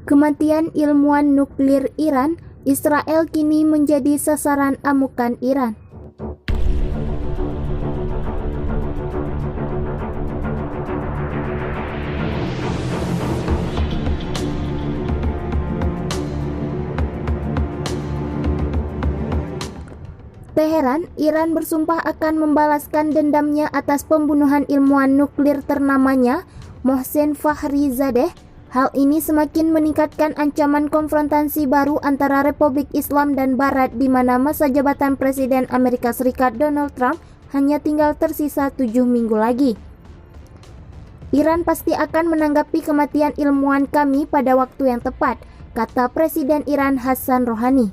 Kematian ilmuwan nuklir Iran, Israel kini menjadi sasaran amukan Iran. Teheran, Iran bersumpah akan membalaskan dendamnya atas pembunuhan ilmuwan nuklir ternamanya, Mohsen Fakhrizadeh. Hal ini semakin meningkatkan ancaman konfrontasi baru antara Republik Islam dan Barat di mana masa jabatan Presiden Amerika Serikat Donald Trump hanya tinggal tersisa 7 minggu lagi. Iran pasti akan menanggapi kematian ilmuwan kami pada waktu yang tepat, kata Presiden Iran Hassan Rouhani.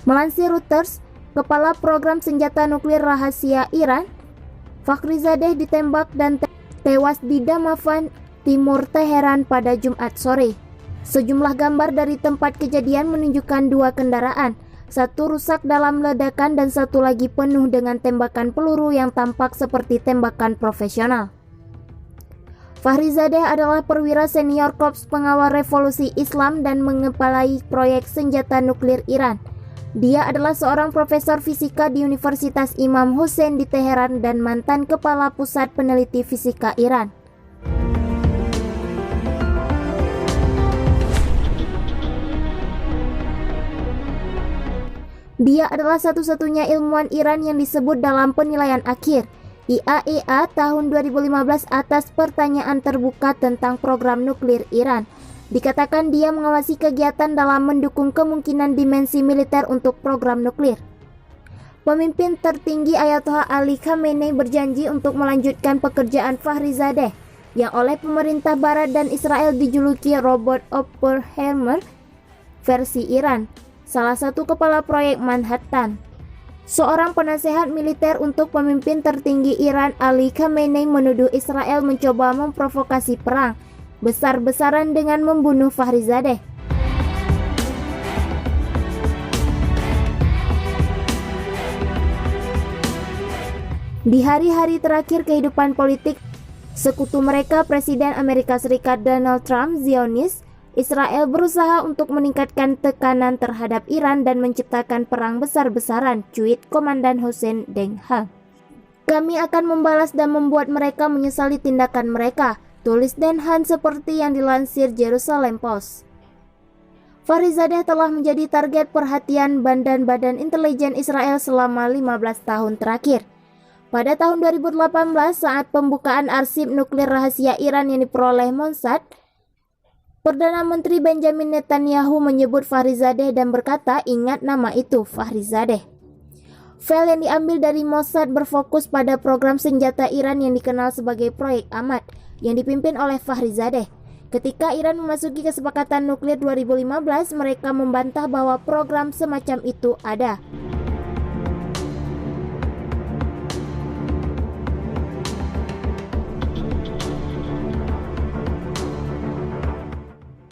Melansir Reuters, Kepala Program Senjata Nuklir Rahasia Iran, Fakhrizadeh ditembak dan tewas di Damavand, timur Teheran pada Jumat sore. Sejumlah gambar dari tempat kejadian menunjukkan 2 kendaraan, satu rusak dalam ledakan dan satu lagi penuh dengan tembakan peluru yang tampak seperti tembakan profesional. Fakhrizadeh adalah perwira senior Korps Pengawal Revolusi Islam dan mengepalai proyek senjata nuklir Iran. Dia adalah seorang profesor fisika di Universitas Imam Hussein di Teheran dan mantan kepala Pusat Peneliti Fisika Iran. Dia adalah satu-satunya ilmuwan Iran yang disebut dalam penilaian akhir IAEA tahun 2015 atas pertanyaan terbuka tentang program nuklir Iran. Dikatakan dia mengawasi kegiatan dalam mendukung kemungkinan dimensi militer untuk program nuklir. Pemimpin tertinggi Ayatollah Ali Khamenei berjanji untuk melanjutkan pekerjaan Fakhrizadeh yang oleh pemerintah Barat dan Israel dijuluki robot Oppenheimer versi Iran, salah satu kepala proyek Manhattan. Seorang penasehat militer untuk pemimpin tertinggi Iran, Ali Khamenei, menuduh Israel mencoba memprovokasi perang besar-besaran dengan membunuh Fakhrizadeh. Di hari-hari terakhir kehidupan politik sekutu mereka, Presiden Amerika Serikat Donald Trump, Zionis, Israel berusaha untuk meningkatkan tekanan terhadap Iran dan menciptakan perang besar-besaran, cuit Komandan Hussein Denghal. Kami akan membalas dan membuat mereka menyesali tindakan mereka, tulis Denhan seperti yang dilansir Jerusalem Post. Fakhrizadeh telah menjadi target perhatian badan intelijen Israel selama 15 tahun terakhir. Pada tahun 2018 saat pembukaan arsip nuklir rahasia Iran yang diperoleh Mossad, Perdana Menteri Benjamin Netanyahu menyebut Fakhrizadeh dan berkata, "Ingat nama itu, Fakhrizadeh." File yang diambil dari Mossad berfokus pada program senjata Iran yang dikenal sebagai Proyek Ahmad yang dipimpin oleh Fakhrizadeh. Ketika Iran memasuki kesepakatan nuklir 2015, mereka membantah bahwa program semacam itu ada.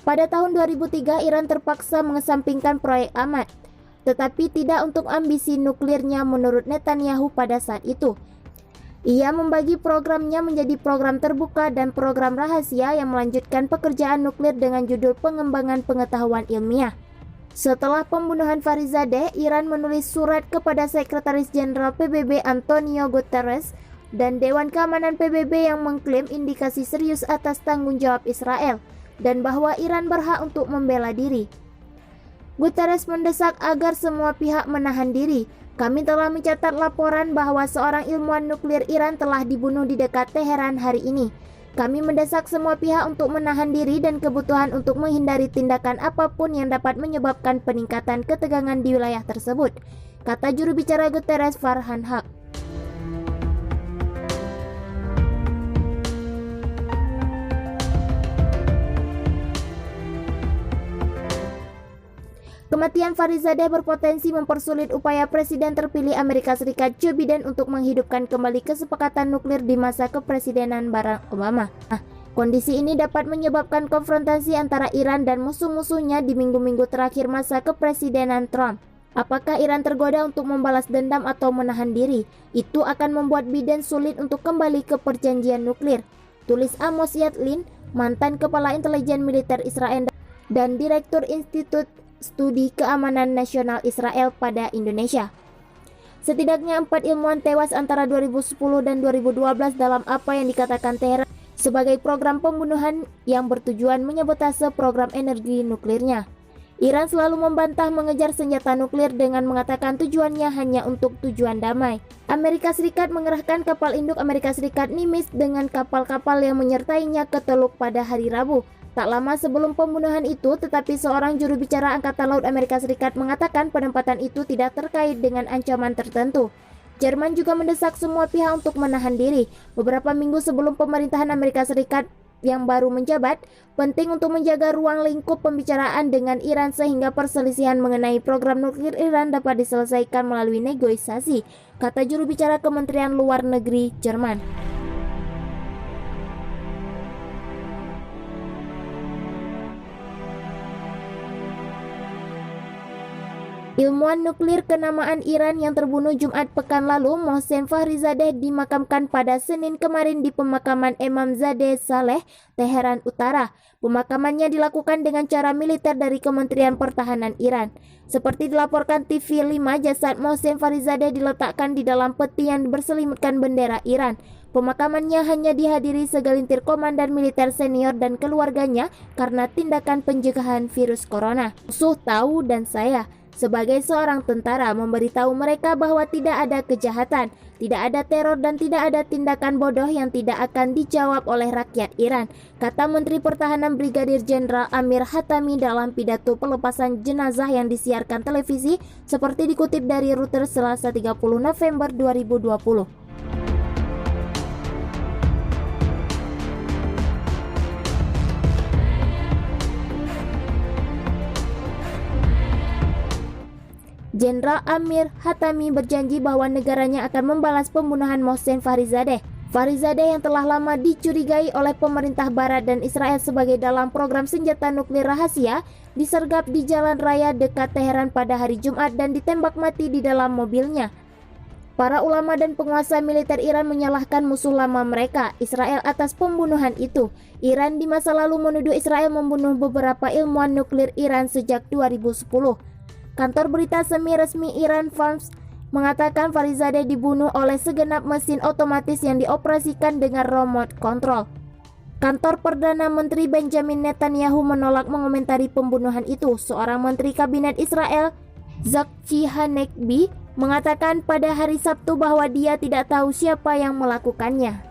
Pada tahun 2003, Iran terpaksa mengesampingkan Proyek Ahmad, tetapi tidak untuk ambisi nuklirnya menurut Netanyahu pada saat itu. Ia membagi programnya menjadi program terbuka dan program rahasia yang melanjutkan pekerjaan nuklir dengan judul pengembangan pengetahuan ilmiah. Setelah pembunuhan Fakhrizadeh, Iran menulis surat kepada Sekretaris Jenderal PBB Antonio Guterres dan Dewan Keamanan PBB yang mengklaim indikasi serius atas tanggung jawab Israel dan bahwa Iran berhak untuk membela diri. Guterres mendesak agar semua pihak menahan diri. Kami telah mencatat laporan bahwa seorang ilmuwan nuklir Iran telah dibunuh di dekat Teheran hari ini. Kami mendesak semua pihak untuk menahan diri dan kebutuhan untuk menghindari tindakan apapun yang dapat menyebabkan peningkatan ketegangan di wilayah tersebut, kata juru bicara Guterres Farhan Haq. Kematian Farizadeh berpotensi mempersulit upaya Presiden terpilih Amerika Serikat Joe Biden untuk menghidupkan kembali kesepakatan nuklir di masa kepresidenan Barack Obama. Kondisi ini dapat menyebabkan konfrontasi antara Iran dan musuh-musuhnya di minggu-minggu terakhir masa kepresidenan Trump. Apakah Iran tergoda untuk membalas dendam atau menahan diri? Itu akan membuat Biden sulit untuk kembali ke perjanjian nuklir, tulis Amos Yadlin, mantan Kepala Intelijen Militer Israel dan Direktur Institut Studi Keamanan Nasional Israel pada Indonesia. Setidaknya 4 ilmuwan tewas antara 2010 dan 2012 dalam apa yang dikatakan Teheran sebagai program pembunuhan yang bertujuan menyabotase program energi nuklirnya. Iran selalu membantah mengejar senjata nuklir dengan mengatakan tujuannya hanya untuk tujuan damai. Amerika Serikat mengerahkan kapal induk Amerika Serikat Nimitz dengan kapal-kapal yang menyertainya ke Teluk pada hari Rabu. Tak lama sebelum pembunuhan itu, tetapi seorang juru bicara Angkatan Laut Amerika Serikat mengatakan penempatan itu tidak terkait dengan ancaman tertentu. Jerman juga mendesak semua pihak untuk menahan diri. Beberapa minggu sebelum pemerintahan Amerika Serikat yang baru menjabat, penting untuk menjaga ruang lingkup pembicaraan dengan Iran sehingga perselisihan mengenai program nuklir Iran dapat diselesaikan melalui negosiasi, kata juru bicara Kementerian Luar Negeri Jerman. Ilmuwan nuklir kenamaan Iran yang terbunuh Jumat pekan lalu, Mohsen Fakhrizadeh, dimakamkan pada Senin kemarin di pemakaman Emamzadeh Saleh, Teheran Utara. Pemakamannya dilakukan dengan cara militer dari Kementerian Pertahanan Iran. Seperti dilaporkan TV5, jasad Mohsen Fakhrizadeh diletakkan di dalam peti yang berselimutkan bendera Iran. Pemakamannya hanya dihadiri segelintir komandan militer senior dan keluarganya karena tindakan pencegahan virus corona. Musuh tahu dan saya, sebagai seorang tentara, memberitahu mereka bahwa tidak ada kejahatan, tidak ada teror dan tidak ada tindakan bodoh yang tidak akan dijawab oleh rakyat Iran, kata Menteri Pertahanan Brigadir Jenderal Amir Hatami dalam pidato pelepasan jenazah yang disiarkan televisi seperti dikutip dari Reuters Selasa 30 November 2020. Jenderal Amir Hatami berjanji bahwa negaranya akan membalas pembunuhan Mohsen Fakhrizadeh. Fakhrizadeh yang telah lama dicurigai oleh pemerintah Barat dan Israel sebagai dalam program senjata nuklir rahasia, disergap di jalan raya dekat Teheran pada hari Jumat dan ditembak mati di dalam mobilnya. Para ulama dan penguasa militer Iran menyalahkan musuh lama mereka, Israel, atas pembunuhan itu. Iran di masa lalu menuduh Israel membunuh beberapa ilmuwan nuklir Iran sejak 2010. Kantor berita semi-resmi Iran Farms mengatakan Fakhrizadeh dibunuh oleh segenap mesin otomatis yang dioperasikan dengan remote control. Kantor Perdana Menteri Benjamin Netanyahu menolak mengomentari pembunuhan itu. Seorang menteri kabinet Israel, Zakhi Hanekbi, mengatakan pada hari Sabtu bahwa dia tidak tahu siapa yang melakukannya.